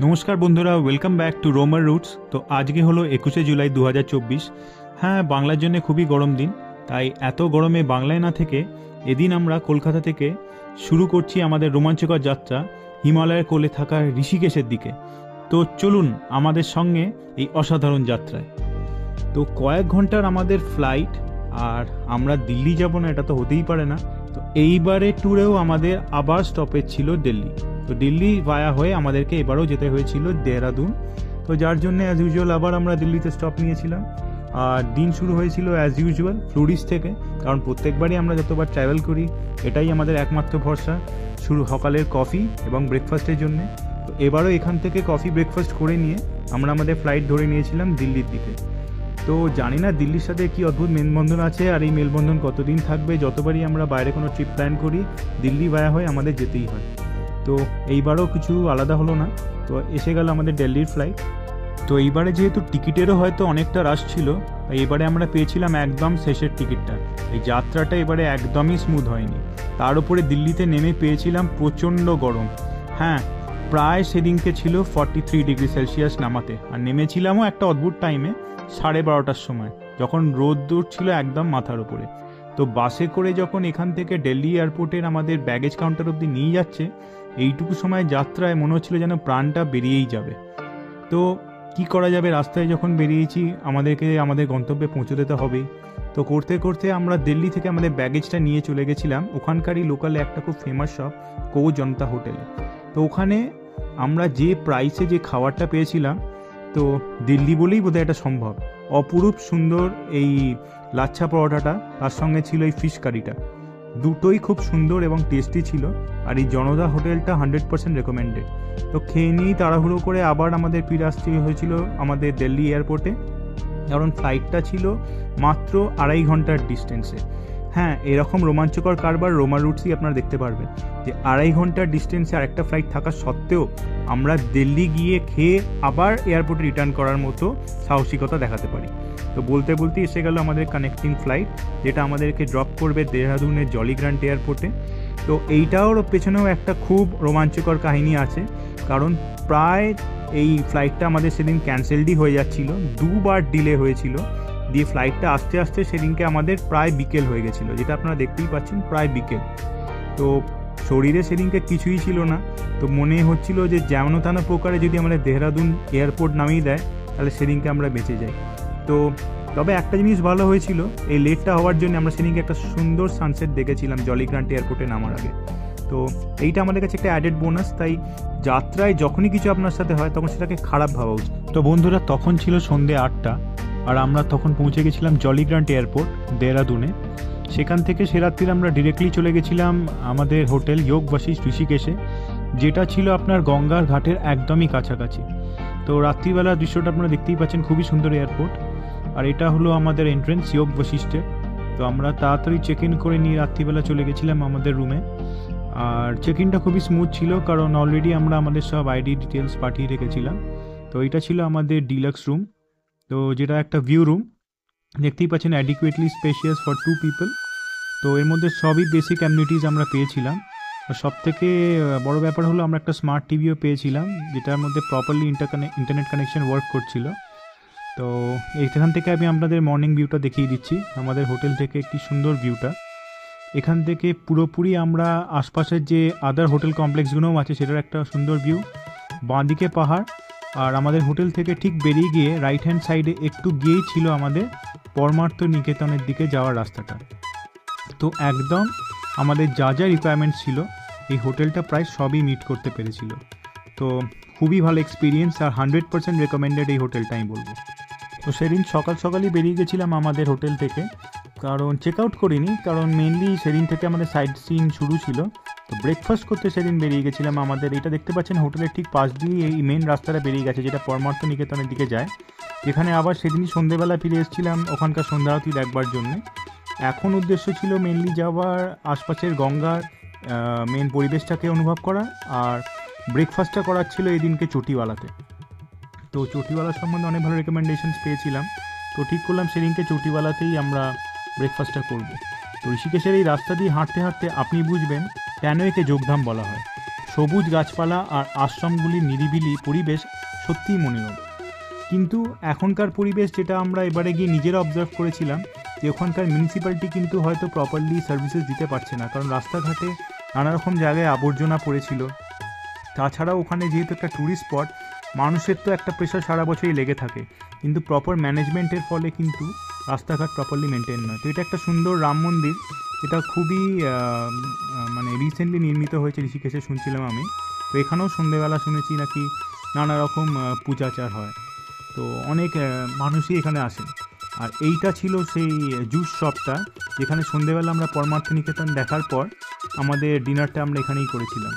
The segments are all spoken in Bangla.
নমস্কার বন্ধুরা, ওয়েলকাম ব্যাক টু রোমার রুটস। তো আজকে হলো 21শে জুলাই 2024। হ্যাঁ, বাংলার জন্য খুবই গরম দিন। তাই এত গরমে বাংলায় না থেকে এদিন আমরা কলকাতা থেকে শুরু করছি আমাদের রোমাঞ্চকর যাত্রা হিমালয়ের কোলে থাকা ঋষিকেশের দিকে। তো চলুন আমাদের সঙ্গে এই অসাধারণ যাত্রায়। তো কয়েক ঘন্টার আমাদের ফ্লাইট, আর আমরা দিল্লি যাব না এটা তো হতেই পারে না। তো এইবারে ট্যুরেও আমাদের আবার স্টপেজ ছিল দিল্লি। তো দিল্লি ভায়া হয়ে আমাদেরকে এবারও যেতে হয়েছিল দেহরাদুন। তো যার জন্য অ্যাজ ইউজুয়াল আবার আমরা দিল্লিতে স্টপ নিয়েছিলাম। আর দিন শুরু হয়েছিল অ্যাজ ইউজুয়াল ফ্লুরিস থেকে, কারণ প্রত্যেকবারই আমরা যতবার ট্রাভেল করি এটাই আমাদের একমাত্র ভরসা শুরু সকালের কফি এবং ব্রেকফাস্টের জন্যে। তো এবারও এখান থেকে কফি ব্রেকফাস্ট করে নিয়ে আমরা আমাদের ফ্লাইট ধরে নিয়েছিলাম দিল্লির দিকে। তো জানি না দিল্লির সাথে কি অদ্ভুত মেলবন্ধন আছে, আর এই মেলবন্ধন কতদিন থাকবে। যতবারই আমরা বাইরে কোনো ট্রিপ প্ল্যান করি দিল্লি ভায়া হয়ে আমাদের যেতেই হয়। তো এইবারও কিছু আলাদা হলো না। তো এসে গেল আমাদের দিল্লির ফ্লাইট। তো এইবারে যেহেতু টিকিটেরও হয়তো অনেকটা রাশ ছিল, এবারে আমরা পেয়েছিলাম একদম শেষের টিকিটটা। এই যাত্রাটা এবারে একদমই স্মুথ হয়নি। তার উপরে দিল্লিতে নেমে পেয়েছিলাম প্রচণ্ড গরম। হ্যাঁ, প্রায় সেদিনকে ছিল 43 ডিগ্রি সেলসিয়াস নামাতে, আর নেমেছিলামও একটা অদ্ভুত টাইমে 12:30টার সময়, যখন রোদ্দুর ছিল একদম মাথার উপরে। তো বাসে করে যখন এখান থেকে দিল্লি এয়ারপোর্টের আমাদের ব্যাগেজ কাউন্টার অবধি নিয়ে যাচ্ছে, এইটুকু সময় যাত্রায় মনে হচ্ছিল যেন প্রাণটা বেরিয়েই যাবে। তো কি করা যাবে, রাস্তায় যখন বেরিয়েছি আমাদেরকে আমাদের গন্তব্যে পৌঁছে দিতে হবেই। তো করতে করতে আমরা দিল্লি থেকে আমাদের ব্যাগেজটা নিয়ে চলে গেছিলাম ওখানকারই লোকালে একটা খুব ফেমাস শপ, কৌ জনতা হোটেলে। তো ওখানে আমরা যে প্রাইসে যে খাবারটা পেয়েছিলাম, তো দিল্লি বলেই বোধহয় এটা সম্ভব। অপরূপ সুন্দর এই লাচ্ছা পরোটাটা, তার সঙ্গে ছিল এই ফিশ কারিটা, দুটোই খুব সুন্দর এবং টেস্টি ছিল। আর এই জনতা হোটেলটা 100% রেকমেন্ডেড। তো খেয়ে নিয়েই তাড়াহুড়ো করে আবার আমাদের ফিরে আসতে হয়েছিল আমাদের দিল্লি এয়ারপোর্টে, কারণ ফ্লাইটটা ছিল মাত্র 2.5 ঘন্টার ডিস্টেন্সে। হ্যাঁ, এরকম রোমাঞ্চকর কারবার রোমার রুটসই আপনারা দেখতে পারবেন, যে 2.5 ঘন্টার ডিস্টেন্সে আরেকটা ফ্লাইট থাকা সত্ত্বেও আমরা দিল্লি গিয়ে খেয়ে আবার এয়ারপোর্টে রিটার্ন করার মতো সাহসিকতা দেখাতে পারি। তো বলতে বলতে এসে গেল আমাদের কানেক্টিং ফ্লাইট, যেটা আমাদেরকে ড্রপ করবে দেহরাদুনের জলি গ্র্যান্ট এয়ারপোর্টে। তো এইটার পেছনেও একটা খুব রোমাঞ্চকর কাহিনী আছে, কারণ প্রায় এই ফ্লাইটটা আমাদের সেদিন ক্যান্সেলডই হয়ে যাচ্ছিল, দুবার ডিলে হয়েছিল। দিয়ে ফ্লাইটটা আস্তে আস্তে সেদিনকে আমাদের প্রায় বিকেল হয়ে গেছিলো, যেটা আপনারা দেখতেই পাচ্ছেন প্রায় বিকেল। তো শরীরে সেদিনকে কিছুই ছিল না। তো মনে হচ্ছিল যে যেমন তেন প্রকারে যদি আমাদের দেহরাদুন এয়ারপোর্ট নামিয়ে দেয় তাহলে সেদিনকে আমরা বেঁচে যাই। তো তবে একটা জিনিস ভালো হয়েছিল, এই লেটটা হওয়ার জন্য আমরা সেদিনকে একটা সুন্দর সানসেট দেখেছিলাম জলি গ্র্যান্ট এয়ারপোর্টে নামার আগে। তো এইটা আমাদের কাছে একটা অ্যাডেড বোনাস। তাই যাত্রায় যখনই কিছু আপনার সাথে হয় তখন সেটাকে খারাপ ভাবা উচিত। তো বন্ধুরা, তখন ছিল সন্ধ্যে 8টা, আর আমরা তখন পৌঁছে গেছিলাম জলি গ্র্যান্ট এয়ারপোর্ট দেহরাদুনে। সেখান থেকে সে রাত্রির আমরা ডিরেক্টলি চলে গেছিলাম আমাদের হোটেল যোগ বশিষ্ঠ ঋষিকেশে, যেটা ছিল আপনার গঙ্গার ঘাটের একদমই কাছাকাছি। তো রাত্রিবেলা দৃশ্যটা আপনারা দেখতেই পাচ্ছেন, খুবই সুন্দর এয়ারপোর্ট। আর এটা হলো আমাদের এন্ট্রেন্স যোগ বশিষ্ঠে। তো আমরা তাড়াতাড়ি চেক ইন করে নিয়ে রাত্রিবেলা চলে গেছিলাম আমাদের রুমে। আর চেক ইনটা খুবই স্মুথ ছিল, কারণ অলরেডি আমরা আমাদের সব আইডি ডিটেলস পাঠিয়ে রেখেছিলাম। তো এটা ছিল আমাদের ডিলাক্স রুম, তো যেটা একটা ভিউ রুম, দেখতেই পাচ্ছেন অ্যাডিকুয়েটলি স্পেশিয়াস ফর 2 পিপল। তো এর মধ্যে সবই বেসিক অ্যামিনিটিস আমরা পেয়েছিলাম। আর সব থেকে বড় ব্যাপার হলো আমরা একটা স্মার্ট টিভিও পেয়েছিলাম, যেটার মধ্যে প্রপারলি ইন্টারনেট কানেকশন ওয়ার্ক করছিল। তো এখান থেকে আমি আপনাদের মর্নিং ভিউটা দেখিয়ে দিচ্ছি আমাদের হোটেল থেকে, একটি সুন্দর ভিউটা। এখান থেকে পুরোপুরি আমরা আশপাশের যে আদার হোটেল কমপ্লেক্সগুলোও আছে সেটার একটা সুন্দর ভিউ। বাঁদিকে পাহাড়, আর আমাদের হোটেল থেকে ঠিক বেরিয়ে গিয়ে রাইট হ্যান্ড সাইডে একটু গিয়েই ছিল আমাদের পরমার্থ নিকেতনের দিকে যাওয়ার রাস্তাটা। তো একদম আমাদের যা যা রিকোয়ারমেন্টস ছিল এই হোটেলটা প্রায় সবই মিট করতে পেরেছিল। তো খুবই ভালো এক্সপিরিয়েন্স, আর 100% রেকমেন্ডেড এই হোটেলটা আমি বলবো। তো সেদিন সকাল সকালই বেরিয়ে গেছিলাম আমাদের হোটেল থেকে, কারণ চেক আউট করিনি, কারণ মেনলি সেদিন থেকে আমাদের সাইট সিইং শুরু ছিল। তো ব্রেকফাস্ট করতে সেদিন বেরিয়ে গেছিলাম আমাদের, এটা দেখতে পাচ্ছেন হোটেলের ঠিক পাশ দিয়ে এই মেন রাস্তাটা বেরিয়ে গেছে, যেটা পরমার্থ নিকেতনের দিকে যায়, যেখানে আবার সেদিনই সন্ধ্যেবেলা ফিরে এসেছিলাম ওখানকার সন্ধ্যা আরতি দেখবার জন্যে। এখন উদ্দেশ্য ছিল মেনলি যাওয়ার আশপাশের গঙ্গার মেন পরিবেশটাকে অনুভব করা, আর ব্রেকফাস্টটা করার ছিল এই দিনকে চটিওয়ালাতে। তো চটিওয়ালার সম্বন্ধে অনেক ভালো রেকমেন্ডেশনস পেয়েছিলাম, তো ঠিক করলাম সেদিনকে চটিওয়ালাতেই আমরা ব্রেকফাস্টটা করব। তো ঋষিকেশের এই রাস্তা দিয়ে হাঁটতে হাঁটতে আপনি বুঝবেন কেন একে যোগধাম বলা হয়। সবুজ গাছপালা আর আশ্রমগুলির নিরিবিলি পরিবেশ সত্যিই মনোরম। কিন্তু এখনকার পরিবেশ যেটা আমরা এবারে গিয়ে নিজেরা অবজার্ভ করেছিলাম, যে ওখানকার মিউনিসিপ্যালিটি কিন্তু হয়তো প্রপারলি সার্ভিসেস দিতে পারছে না, কারণ রাস্তাঘাটে নানা রকম জায়গায় আবর্জনা পড়েছিল। তাছাড়াও ওখানে যেহেতু একটা ট্যুরিস্ট স্পট, মানুষের তো একটা প্রেশার সারা বছরই লেগে থাকে, কিন্তু প্রপার ম্যানেজমেন্টের ফলে কিন্তু রাস্তাঘাট প্রপারলি মেনটেন নয়। তো এটা একটা সুন্দর রাম মন্দির, এটা খুবই মানে রিসেন্টলি নির্মিত হয়েছে ঋষিকেশে শুনছিলাম আমি। তো এখানেও সন্ধ্যেবেলা শুনেছি নাকি নানা রকম পূজাচার হয়, তো অনেক মানুষই এখানে আসেন। আর এইটা ছিল সেই জুস শপটা, যেখানে সন্ধ্যেবেলা আমরা পরমার্থ নিকেতন দেখার পর আমাদের ডিনারটা আমরা এখানেই করেছিলাম।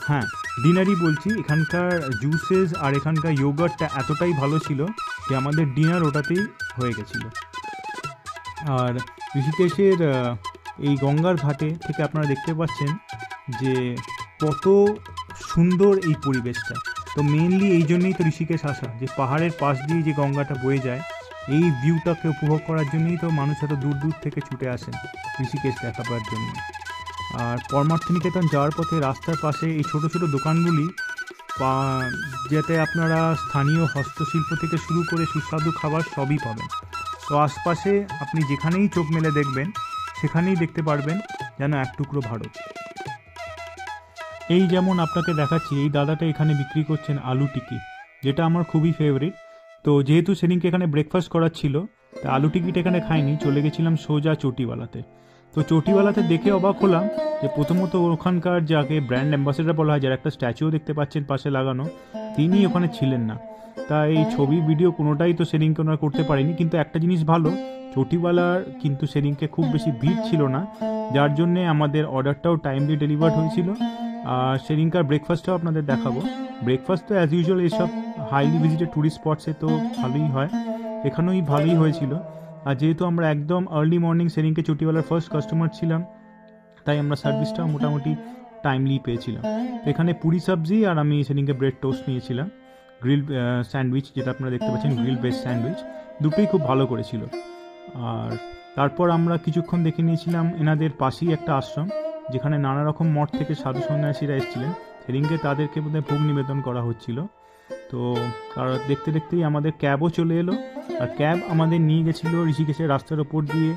হ্যাঁ, ডিনারই বলছি, এখানকার জুসেস আর এখানকার ইয়োগার্টটা এতটাই ভালো ছিল যে আমাদের ডিনার ওটাতেই হয়ে গেছিলো। আর ঋষিকেশের এই গঙ্গার ঘাটে থেকে আপনারা দেখতে পাচ্ছেন যে কত সুন্দর এই পরিবেশটা। তো মেনলি এই জন্যই তো ঋষিকেশ আসা, যে পাহাড়ের পাশ দিয়ে যে গঙ্গাটা বয়ে যায়, এই ভিউটাকে উপভোগ করার জন্যই তো মানুষ এত দূর দূর থেকে ছুটে আসেন ঋষিকেশ দেখাবার জন্য। আর পরমার্থ নিকেতন যাওয়ার পথে রাস্তার পাশে এই ছোটো ছোটো দোকানগুলি, যাতে আপনারা স্থানীয় হস্তশিল্প থেকে শুরু করে সুস্বাদু খাবার সবই পাবেন। তো আশপাশে আপনি যেখানেই চোখ মেলে দেখবেন, সেখানেই দেখতে পারবেন যেন এক টুকরো ভারত। এই যেমন আপনাকে দেখাচ্ছি, এই দাদাটা এখানে বিক্রি করছেন আলু টিকি, যেটা আমার খুবই ফেভারিট। তো যেহেতু সেদিনকে এখানে ব্রেকফাস্ট করার ছিল, তা আলু টিকিটা এখানে খাইনি, চলে গেছিলাম সোজা চটিওয়ালাতে। তো চটিওয়ালাতে দেখে অবাক হলাম যে প্রথমত ওখানকার যাকে ব্র্যান্ড অ্যাম্বাসেডার বলা হয়, যার একটা স্ট্যাচুও দেখতে পাচ্ছেন পাশে লাগানো, তিনি ওখানে ছিলেন না। তা এই ছবি ভিডিও কোনোটাই তো সেদিনকে ওনারা করতে পারেনি। কিন্তু একটা জিনিস ভালো, চটিওয়ালার কিন্তু সেদিনকে খুব বেশি ভিড় ছিল না, যার জন্যে আমাদের অর্ডারটাও টাইমলি ডেলিভার্ড হয়েছিল। আর সেদিনকার ব্রেকফাস্টটাও আপনাদের দেখাবো। ব্রেকফাস্ট তো অ্যাজ ইউজুয়াল এইসব হাইলি ভিজিটেড ট্যুরিস্ট স্পটসে তো ভালোই হয়, এখানেই ভালোই হয়েছিল। আর যেহেতু আমরা একদম আর্লি মর্নিং সেদিনকে চটিওয়ালার ফার্স্ট কাস্টমার ছিলাম, তাই আমরা সার্ভিসটাও মোটামুটি টাইমলি পেয়েছিলাম। এখানে পুরি সবজি আর আমি সেদিনকে ব্রেড টোস্ট নিয়েছিলাম, গ্রিল স্যান্ডউইচ, যেটা আপনারা দেখতে পাচ্ছেন গ্রিল বেস স্যান্ডউইচ, দুটোই খুব ভালো করেছিল। আর তারপর আমরা কিছুক্ষণ দেখে নিয়েছিলাম এনাদের পাশেই একটা আশ্রম, যেখানে নানা রকম মঠ থেকে সাধু সন্ন্যাসীরা এসেছিলেন। সেদিনকে তাদেরকে বোধহয় ভোগ নিবেদন করা হচ্ছিল। তো তারা দেখতে দেখতেই আমাদের ক্যাবও চলে এলো, আর ক্যাব আমাদের নিয়ে গেছিলো ঋষিকেশের রাস্তার ওপর দিয়ে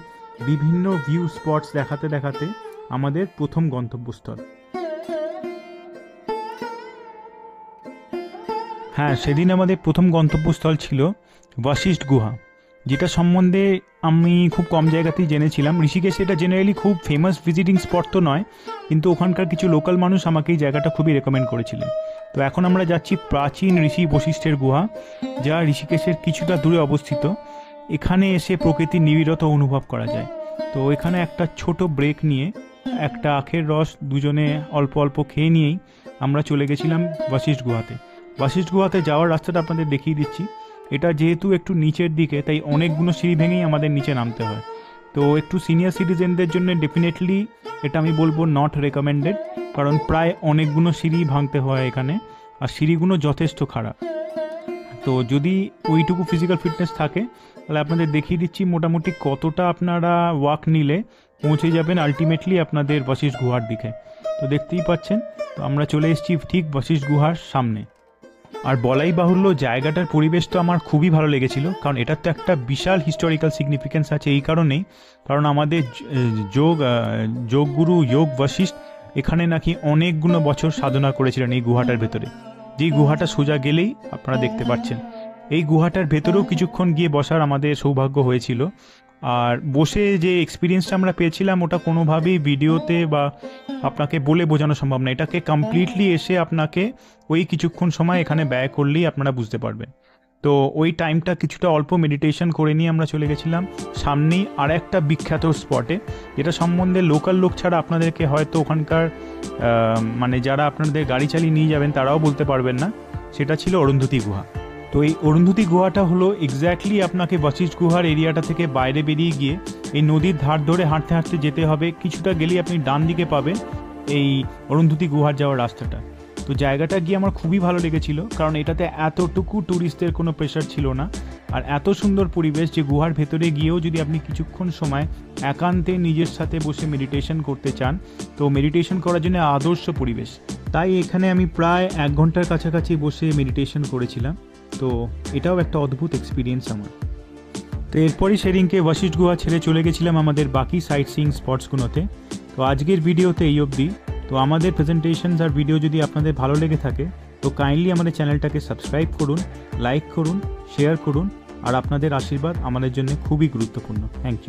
বিভিন্ন ভিউ স্পটস দেখাতে দেখাতে আমাদের প্রথম গন্তব্যস্থল। হ্যাঁ, সেদিন আমাদের প্রথম গন্তব্যস্থল ছিল বশিষ্ঠ গুহা, যেটা সম্বন্ধে আমি খুব কম জায়গাতেই জেনেছিলাম। ঋষিকেশে এটা জেনারেলি খুব ফেমাস ভিজিটিং স্পট তো নয়, কিন্তু ওখানকার কিছু লোকাল মানুষ আমাকে এই জায়গাটা খুবই রেকমেন্ড করেছিলেন। তো এখন আমরা যাচ্ছি প্রাচীন ঋষি বশিষ্ঠের গুহা, যা ঋষিকেশের কিছুটা দূরে অবস্থিত। এখানে এসে প্রকৃতির নিবিড়তা অনুভব করা যায়। তো এখানে একটা ছোট ব্রেক নিয়ে একটা আখের রস দুজনে অল্প অল্প খেয়ে নিয়েই আমরা চলে গেছিলাম বশিষ্ঠ গুহাতে। বশিষ্ঠ গুহাতে যাওয়ার রাস্তাটা আপনাদের দেখিয়ে দিচ্ছি। এটা যেহেতু একটু নিচের দিকে, তাই অনেকগুলো সিঁড়ি ভেঙেই আমাদের নিচে নামতে হয়। তো একটু সিনিয়র সিটিজেনদের জন্য ডেফিনেটলি এটা আমি বলবো নট রেকমেন্ডেড, কারণ প্রায় অনেকগুলো সিঁড়ি ভাঙতে হয় এখানে, আর সিঁড়িগুলো যথেষ্ট খারাপ। তো যদি ওইটুকু ফিজিক্যাল ফিটনেস থাকে, তাহলে আপনাদের দেখিয়ে দিচ্ছি মোটামুটি কতটা আপনারা ওয়াক নিলে পৌঁছে যাবেন আলটিমেটলি আপনাদের বশিষ্ঠ গুহার দিকে। তো দেখতেই পাচ্ছেন, তো আমরা চলে এসেছি ঠিক বশিষ্ঠ গুহার সামনে। আর বলাই বাহুল্য, জায়গাটার পরিবেশ তো আমার খুবই ভালো লেগেছিল, কারণ এটার তো একটা বিশাল হিস্টোরিক্যাল সিগনিফিকেন্স আছে। এই কারণেই, কারণ আমাদের যোগগুরু যোগ বশিষ্ঠ এখানে নাকি অনেকগুলো বছর সাধনা করেছিলেন এই গুহাটার ভেতরে। যেই গুহাটা সোজা গেলেই আপনারা দেখতে পাচ্ছেন, এই গুহাটার ভেতরেও কিছুক্ষণ গিয়ে বসার আমাদের সৌভাগ্য হয়েছিল। আর বসে যে এক্সপিরিয়েন্সটা আমরা পেয়েছিলাম, ওটা কোনোভাবেই ভিডিওতে বা আপনাকে বলে বোঝানো সম্ভব না। এটাকে কমপ্লিটলি এসে আপনাকে ওই কিছুক্ষণ সময় এখানে ব্যয় করলেই আপনারা বুঝতে পারবেন। তো ওই টাইমটা কিছুটা অল্প মেডিটেশন করে নিয়ে আমরা চলে গেছিলাম সামনেই আর একটা বিখ্যাত স্পটে, যেটা সম্বন্ধে লোকাল লোক ছাড়া আপনাদেরকে হয়তো ওখানকার মানে যারা আপনাদের গাড়ি চালিয়ে নিয়ে যাবেন তারাও বলতে পারবেন না। সেটা ছিল অরুন্ধতী গুহা। তো এই অরুন্ধতী গুহাটা হলো এক্স্যাক্টলি আপনাকে বশিষ্ঠ গুহার এরিয়াটা থেকে বাইরে বেরিয়ে গিয়ে এই নদীর ধার ধরে হাঁটতে হাঁটতে যেতে হবে। কিছুটা গেলেই আপনি ডান দিকে পাবেন এই অরুন্ধতী গুহার যাওয়ার রাস্তাটা। তো জায়গাটা গিয়ে আমার খুবই ভালো লেগেছিল, কারণ এটাতে এতটুকু ট্যুরিস্টদের কোনো প্রেশার ছিল না, আর এত সুন্দর পরিবেশ যে গুহার ভেতরে গিয়েও যদি আপনি কিছুক্ষণ সময় একান্তে নিজের সাথে বসে মেডিটেশন করতে চান, তো মেডিটেশন করার জন্য আদর্শ পরিবেশ। তাই এখানে আমি প্রায় 1 ঘন্টার কাছাকাছি বসে মেডিটেশন করেছিলাম। তো এটাও একটা অদ্ভুত এক্সপিরিয়েন্স আমার। তো এরপরই সেদিনকে বশিষ্ঠ গুহা ছেড়ে চলে গেছিলাম আমাদের বাকি সাইট সিইং স্পটসগুলোতে। তো আজকের ভিডিওতে এই অবধি। তো আমাদের প্রেজেন্টেশনস আর ভিডিও যদি আপনাদের ভালো লেগে থাকে তো কাইন্ডলি আমাদের চ্যানেলটাকে সাবস্ক্রাইব করুন, লাইক করুন, শেয়ার করুন, আর আপনাদের আশীর্বাদ আমাদের জন্য খুবই গুরুত্বপূর্ণ। Thank you.